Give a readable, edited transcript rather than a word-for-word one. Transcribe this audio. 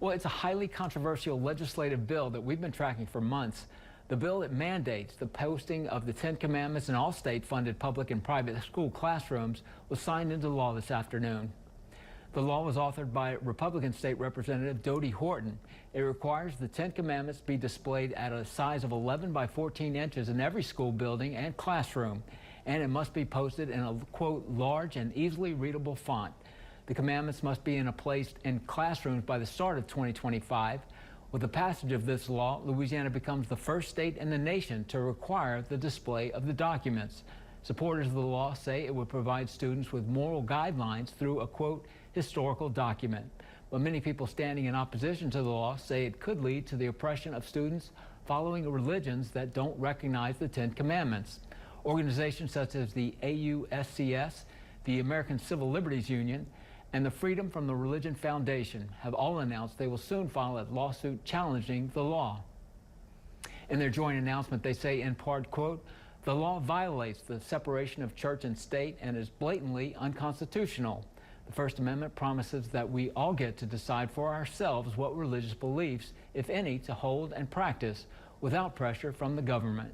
Well, it's a highly controversial legislative bill that we've been tracking for months. The bill that mandates the posting of the Ten Commandments in all state-funded public and private school classrooms was signed into law this afternoon. The law was authored by Republican State Representative Dodie Horton. It requires the Ten Commandments be displayed at a size of 11 by 14 inches in every school building and classroom, and it must be posted in a, quote, large and easily readable font. The commandments must be placed in classrooms by the start of 2025. With the passage of this law, Louisiana becomes the first state in the nation to require the display of the documents. Supporters of the law say it would provide students with moral guidelines through a, quote, historical document. But many people standing in opposition to the law say it could lead to the oppression of students following religions that don't recognize the Ten Commandments. Organizations such as the AUSCS, the American Civil Liberties Union, and the Freedom from the Religion Foundation have all announced they will soon file a lawsuit challenging the law. In their joint announcement, they say in part, quote, the law violates the separation of church and state and is blatantly unconstitutional. The First Amendment promises that we all get to decide for ourselves what religious beliefs, if any, to hold and practice without pressure from the government.